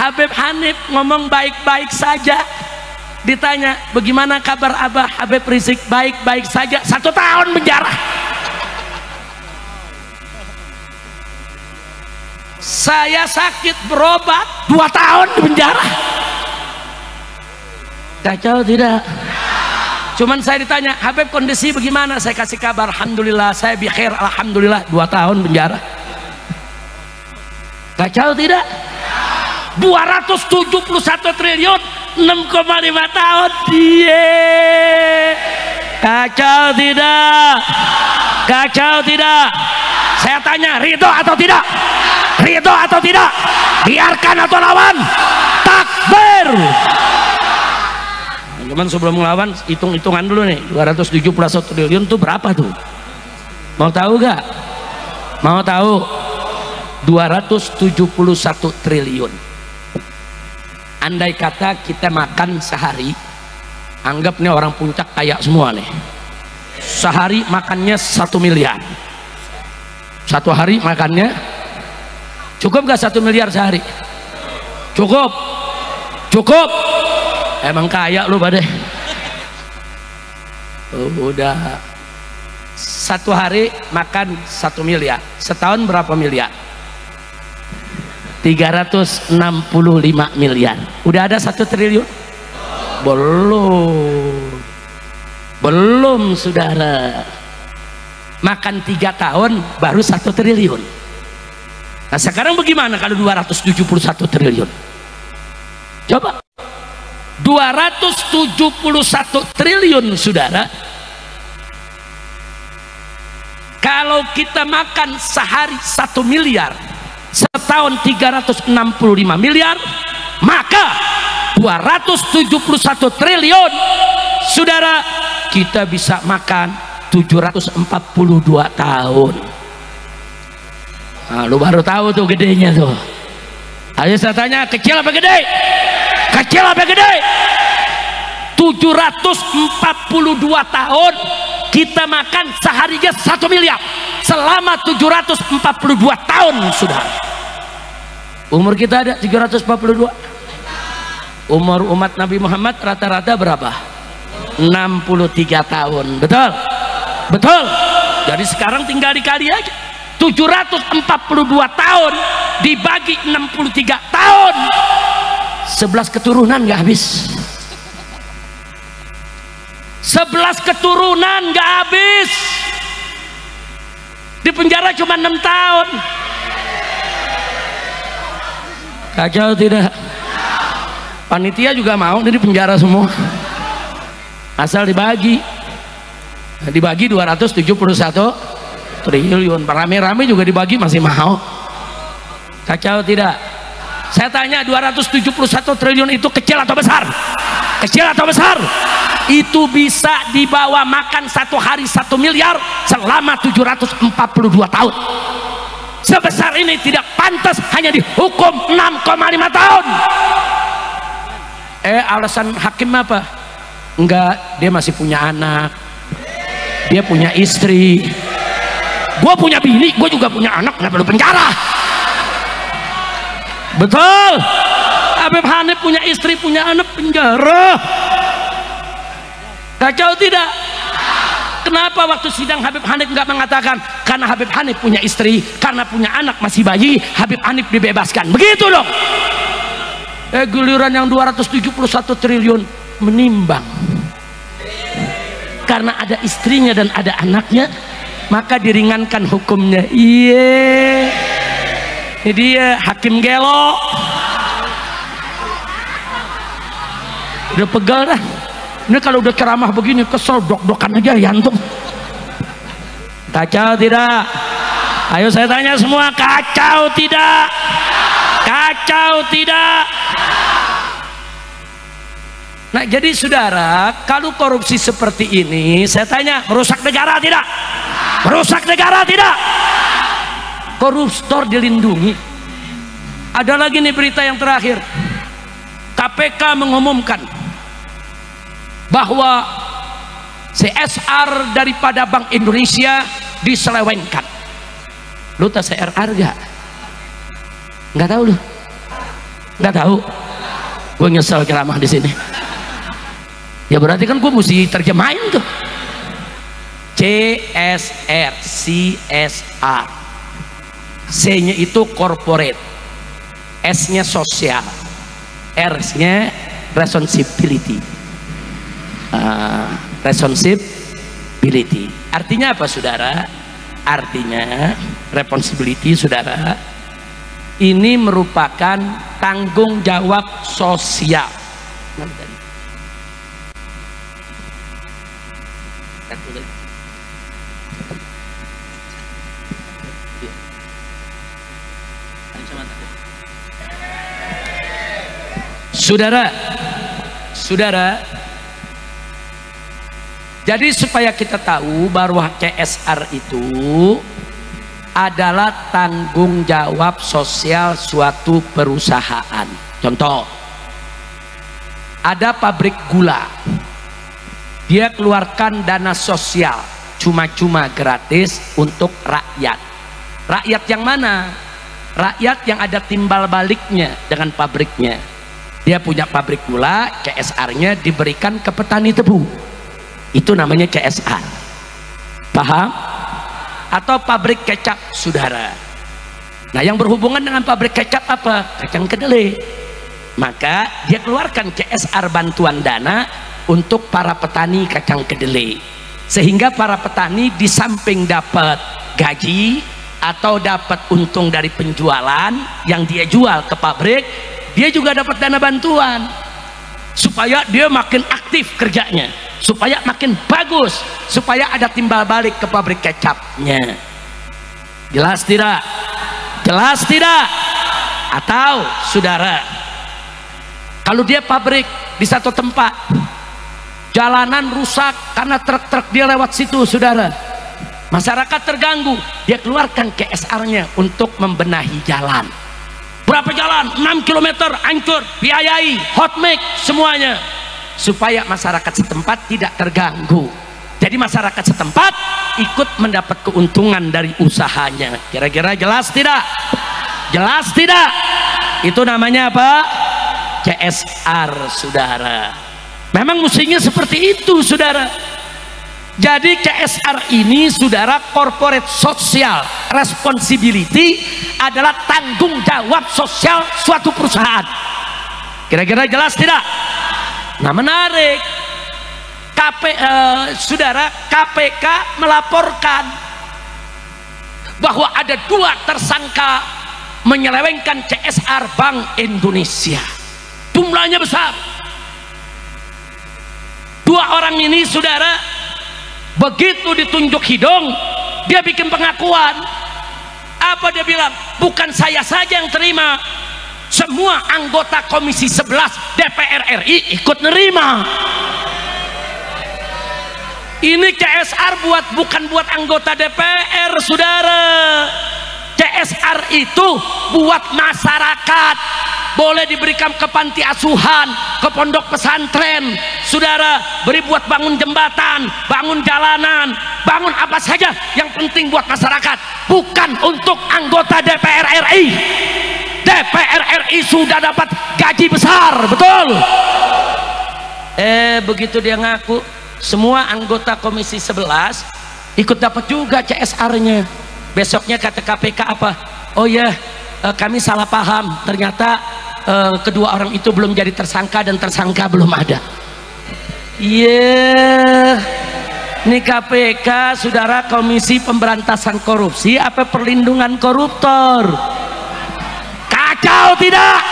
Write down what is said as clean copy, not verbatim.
Habib Hanif ngomong baik-baik saja. Ditanya bagaimana kabar Abah Habib Rizik, baik-baik saja. 1 tahun penjara. Saya sakit berobat 2 tahun di penjara. Kacau tidak? Cuman saya ditanya, Habib kondisi bagaimana? Saya kasih kabar, alhamdulillah saya bikhair, alhamdulillah. 2 tahun penjara. Kacau tidak? 271 triliun 6,5 tahun. Dia kacau tidak? Kacau tidak? Saya tanya, ridho atau tidak? Ridho atau tidak? Biarkan atau lawan? Takbir. Cuman sebelum melawan, hitung-hitungan dulu nih. 271 triliun itu berapa tuh? Mau tahu gak? Mau tahu? 271 triliun. Andai kata kita makan sehari, anggap nih orang puncak kaya semua nih, sehari makannya 1 miliar. 1 hari makannya cukup gak 1 miliar sehari? Cukup? Cukup? Emang kaya lu pada. Udah 1 hari makan 1 miliar, setahun berapa miliar? 365 miliar. Udah ada 1 triliun? Belum saudara. Makan 3 tahun baru 1 triliun. Nah sekarang bagaimana kalau 271 triliun? Coba 271 triliun saudara, kalau kita makan sehari 1 miliar, setahun 365 miliar, maka 271 triliun saudara, kita bisa makan 742 tahun. Nah, lu baru tahu tuh gedenya tuh. Ayo saya tanya, kecil apa gede? Kecil apa gede? 742 tahun kita makan seharinya 1 miliar selama 742 tahun sudah. Umur kita ada 742. Umur umat Nabi Muhammad rata-rata berapa? 63 tahun. Betul? Betul? Jadi sekarang tinggal dikali aja. 742 tahun dibagi 63 tahun, 11 keturunan gak habis. 11 keturunan gak habis. Di penjara cuma 6 tahun. Kacau tidak? Panitia juga mau di penjara semua, asal dibagi. Dibagi 271 triliun, rame-rame juga dibagi masih mau. Kacau tidak? Saya tanya, 271 triliun itu kecil atau besar? Kecil atau besar? Itu bisa dibawa makan 1 hari 1 miliar selama 742 tahun. Sebesar ini tidak pantas hanya dihukum 6,5 tahun. Alasan hakim apa? Enggak, dia masih punya anak, dia punya istri. Gue punya bini, gue juga punya anak, nggak perlu penjara. Betul? Habib Hanif punya istri, punya anak, penjara. Kacau tidak? Kenapa waktu sidang Habib Hanif nggak mengatakan karena Habib Hanif punya istri, karena punya anak masih bayi, Habib Hanif dibebaskan? Begitu dong. Giliran yang 271 triliun menimbang karena ada istrinya dan ada anaknya, maka diringankan hukumnya. Iya, ini dia hakim gelo. Udah pegal dah. Ini kalau udah ceramah begini kesel, dok-dokan aja ya antum. Kacau tidak? Ayo saya tanya semua, kacau tidak? Kacau tidak? Nah jadi saudara, kalau korupsi seperti ini, saya tanya, merusak negara tidak? Merusak negara tidak? Koruptor dilindungi. Ada lagi nih berita yang terakhir, KPK mengumumkan bahwa CSR daripada Bank Indonesia diselewengkan. Lu tahu CSR gak? Nggak tahu lu? Nggak tahu. Gue nyesel ceramah di sini. Ya berarti kan gue mesti terjemahin tuh. CSR, CSR. C-nya itu corporate, S-nya sosial, R-nya responsibility. Responsibility. Artinya apa, saudara? Artinya responsibility, saudara, ini merupakan tanggung jawab sosial. Saudara, jadi supaya kita tahu bahwa CSR itu adalah tanggung jawab sosial suatu perusahaan. Contoh, ada pabrik gula, dia keluarkan dana sosial cuma-cuma gratis untuk rakyat. Rakyat yang mana? Rakyat yang ada timbal baliknya dengan pabriknya. Dia punya pabrik gula, CSR-nya diberikan ke petani tebu. Itu namanya CSR. Paham? Atau pabrik kecap, saudara. Nah, yang berhubungan dengan pabrik kecap apa? Kacang kedelai. Maka dia keluarkan CSR, bantuan dana untuk para petani kacang kedelai. Sehingga para petani di samping dapat gaji atau dapat untung dari penjualan yang dia jual ke pabrik, dia juga dapat dana bantuan supaya dia makin aktif kerjanya, supaya makin bagus, supaya ada timbal balik ke pabrik kecapnya. Jelas tidak? Jelas tidak? Atau saudara, kalau dia pabrik di satu tempat, jalanan rusak karena truk-truk dia lewat situ, saudara, masyarakat terganggu, dia keluarkan CSR-nya untuk membenahi jalan. Berapa jalan? 6 km hancur, biayai, hot mix semuanya, supaya masyarakat setempat tidak terganggu. Jadi masyarakat setempat ikut mendapat keuntungan dari usahanya. Kira-kira jelas tidak? Jelas tidak? Itu namanya apa? CSR, saudara. Memang mestinya seperti itu, saudara. Jadi CSR ini, saudara, corporate social responsibility, adalah tanggung jawab sosial suatu perusahaan. Kira-kira jelas tidak? Nah, menarik. Saudara, KPK melaporkan bahwa ada 2 tersangka menyelewengkan CSR Bank Indonesia. Jumlahnya besar. 2 orang ini, saudara, begitu ditunjuk hidung, dia bikin pengakuan. Apa dia bilang? Bukan saya saja yang terima, semua anggota Komisi 11 DPR RI ikut nerima. Ini CSR bukan buat anggota DPR, saudara. CSR itu buat masyarakat. Boleh diberikan ke panti asuhan, ke pondok pesantren, saudara, beri buat bangun jembatan, bangun jalanan, bangun apa saja yang penting buat masyarakat, bukan untuk anggota DPR RI. DPR RI sudah dapat gaji besar, betul? Begitu dia ngaku, semua anggota Komisi 11 ikut dapat juga CSR-nya. Besoknya kata KPK apa? Oh ya, kami salah paham, ternyata kedua orang itu belum jadi tersangka dan tersangka belum ada. Iya, ini KPK, saudara, Komisi Pemberantasan Korupsi apa perlindungan koruptor? Kacau tidak?